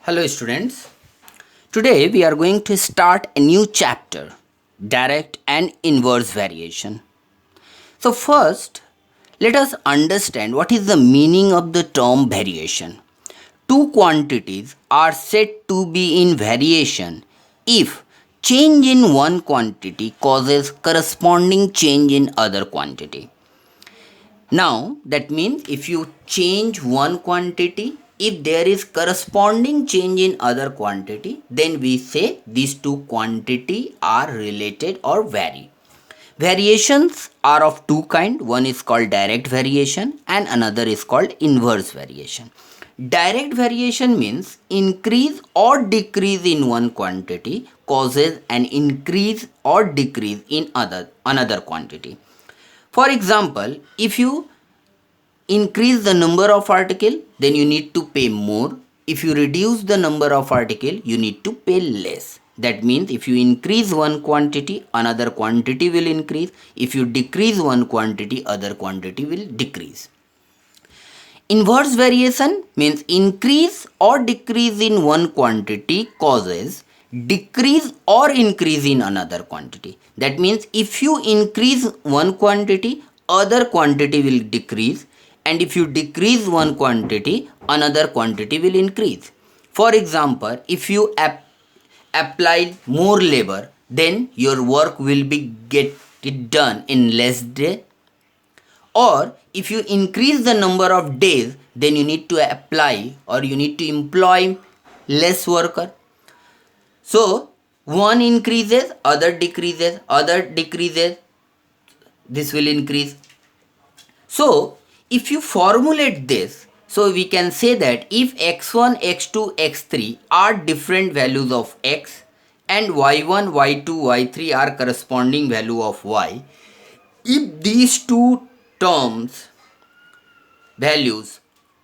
Hello students. Today we are going to start a new chapter, direct and inverse variation. So first, let us understand what is the meaning of the term variation. Two quantities are said to be in variation if change in one quantity causes corresponding change in other quantity. Now that means if you change one quantity, if there is corresponding change in other quantity, then we say these two quantity are related or vary. Variations are of two kind. One is called direct variation and another is called inverse variation. Direct variation means increase or decrease in one quantity causes an increase or decrease in another quantity. For example, if you increase the number of article, then you need to pay more. If you reduce the number of article, you need to pay less. That means if you increase one quantity, another quantity will increase. If you decrease one quantity, other quantity will decrease. Inverse variation means increase or decrease in one quantity causes decrease or increase in another quantity. That means if you increase one quantity, other quantity will decrease, and if you decrease one quantity, another quantity will increase. For example, if you apply more labor, then your work will be get it done in less day, or if you increase the number of days, then you need to apply or you need to employ less worker. So one increases, other decreases, other decreases, this will increase. So if you formulate this, so we can say that if x1, x2, x3 are different values of x and y1, y2, y3 are corresponding value of y, if these two terms values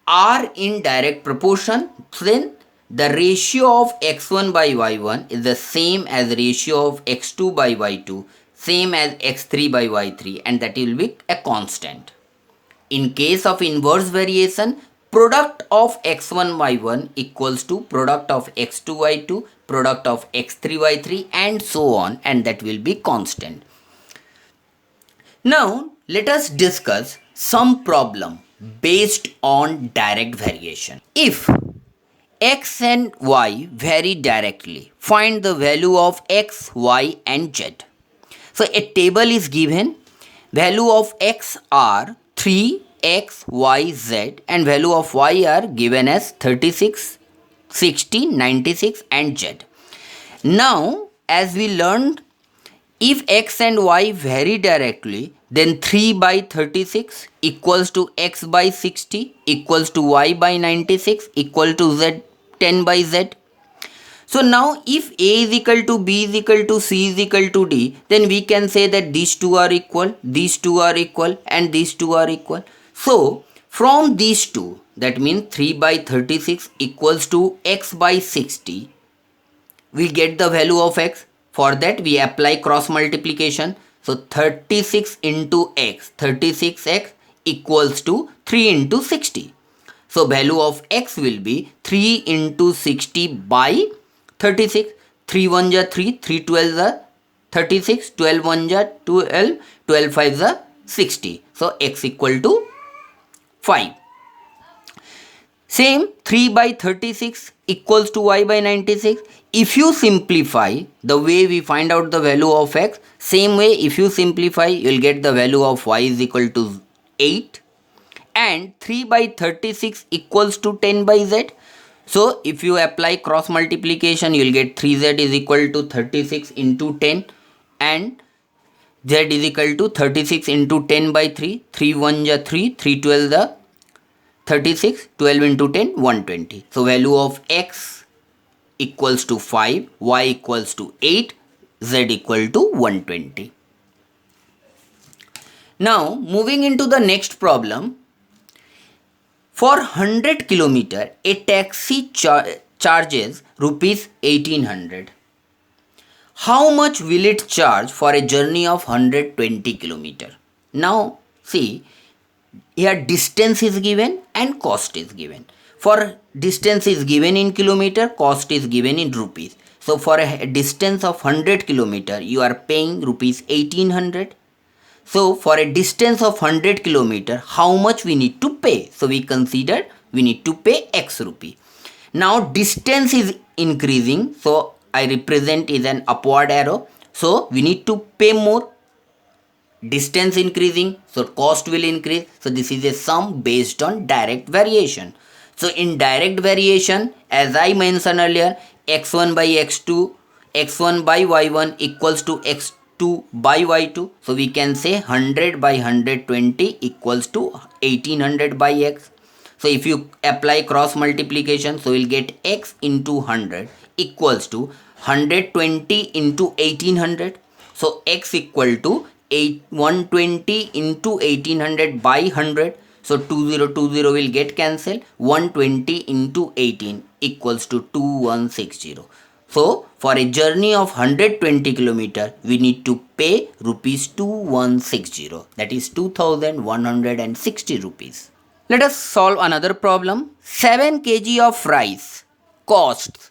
are in direct proportion, then the ratio of x1 by y1 is the same as ratio of x2 by y2, same as x3 by y3, and that will be a constant. In case of inverse variation, product of x1 y1 equals to product of x2 y2, product of x3 y3, and so on, and that will be constant. Now let us discuss some problem based on direct variation. If x and y vary directly, find the value of x, y and z. So a table is given. Value of x are 3, x, y, z, and value of y are given as 36, 60, 96 and z. Now as we learned, if x and y vary directly, then 3 by 36 equals to x by 60 equals to y by 96 equal to z 10 by z. So now if a is equal to b is equal to c is equal to d, then we can say that these two are equal, these two are equal, and these two are equal. So from these two, that means 3 by 36 equals to x by 60, we get the value of x. For that we apply cross multiplication. So 36 into x, 36x equals to 3 into 60. So value of x will be 3 into 60 by 36. 3 1 ja 3, 3 12 ja 36, 12 1 ja 12, 12 5 ja 60. So x equal to 5. Same 3 by 36 equals to y by 96. If you simplify the way we find out the value of x, same way if you simplify, you will get the value of y is equal to 8, and 3 by 36 equals to 10 by z. So if you apply cross multiplication, you will get 3z is equal to 36 into 10, and z is equal to 36 into 10 by 3. 3 1 ja 3, 3 12 ja 36, 12 into 10, 120. So value of x equals to 5, y equals to 8, z equal to 120. Now moving into the next problem. For 100 kilometer, a taxi charges rupees 1800. How much will it charge for a journey of 120 kilometer? Now see, here distance is given and cost is given. For distance is given in kilometer, cost is given in rupees. So for a distance of 100 kilometer, you are paying rupees 1800. So for a distance of 100 kilometer, how much we need to pay? So we consider we need to pay X rupee. Now distance is increasing, so I represent is an upward arrow. So we need to pay more. Distance increasing, so cost will increase. So this is a sum based on direct variation. So in direct variation, as I mentioned earlier, x1 by x2, x1 by y1 equals to x2 by y2. So we can say 100 by 120 equals to 1800 by x. So if you apply cross multiplication, so we'll get x into 100 equals to 120 into 1800. So x equal to 120 into 1800 by 100. So 2020 will get cancelled. 120 into 18 equals to 2160. So for a journey of 120 kilometer, we need to pay rupees 2160. That is 2160 rupees. Let us solve another problem. 7 kg of rice costs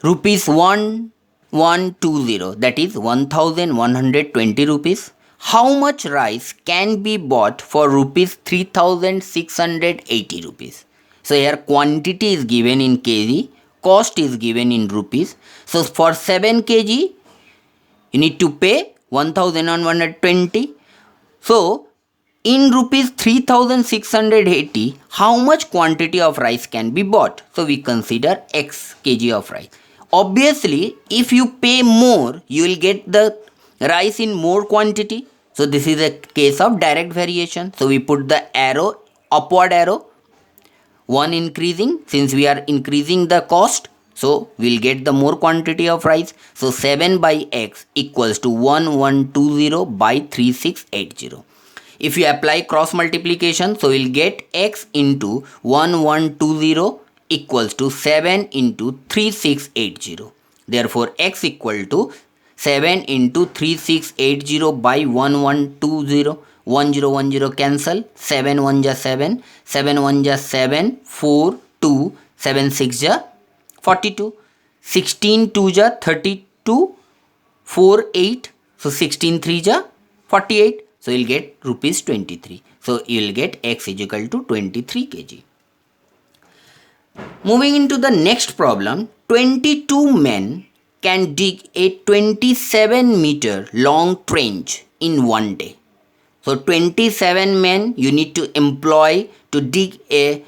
rupees 1120, that is 1120 rupees. How much rice can be bought for rupees 3680 rupees? So here quantity is given in kg, cost is given in rupees. So for 7 kg you need to pay 1120. So in rupees 3680, how much quantity of rice can be bought? So we consider X kg of rice. Obviously, if you pay more, you will get the rice in more quantity. So this is a case of direct variation. So we put the arrow, upward arrow, one increasing, since we are increasing the cost. So we'll get the more quantity of rice. So 7 by x equals to 1120 by 3680. If you apply cross multiplication, so we'll get x into 1120 equals to 7 into 3680. Therefore x equal to 7 into 3680 by 1120. 1010 cancel. 7 1 ja 7. 7 1 ja 7. 4 2. 7 6 ja 42. 16 2 ja 32. 4 8. So 16 3 ja 48. So you'll get rupees 23. So you'll get x is equal to 23 kg. Moving into the next problem, 22 men can dig a 27 meter long trench in one day. So 27 men you need to employ to dig a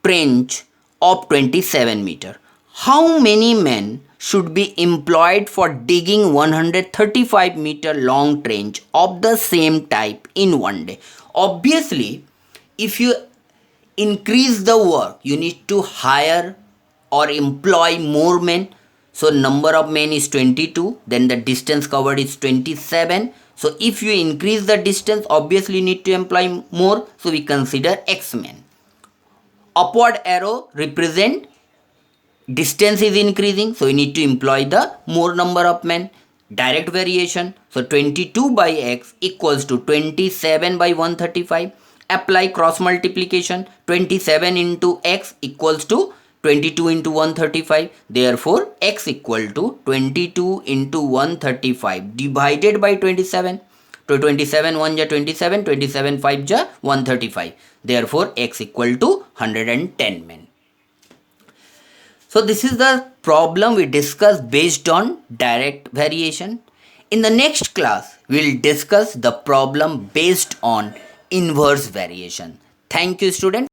trench of 27 meter. How many men should be employed for digging 135 meter long trench of the same type in one day? Obviously, if you increase the work, you need to hire or employ more men. So number of men is 22, then the distance covered is 27. So if you increase the distance, obviously you need to employ more. So we consider x men. Upward arrow represent distance is increasing, so we need to employ the more number of men. Direct variation, so 22 by x equals to 27 by 135. Apply cross multiplication. 27 into x equals to 22 into 135. Therefore x equal to 22 into 135 divided by 27. So 27 1 ja 27, 27 5 ja 135. Therefore x equal to 110 men. So this is the problem we discussed based on direct variation. In the next class, we will discuss the problem based on inverse variation. Thank you, students.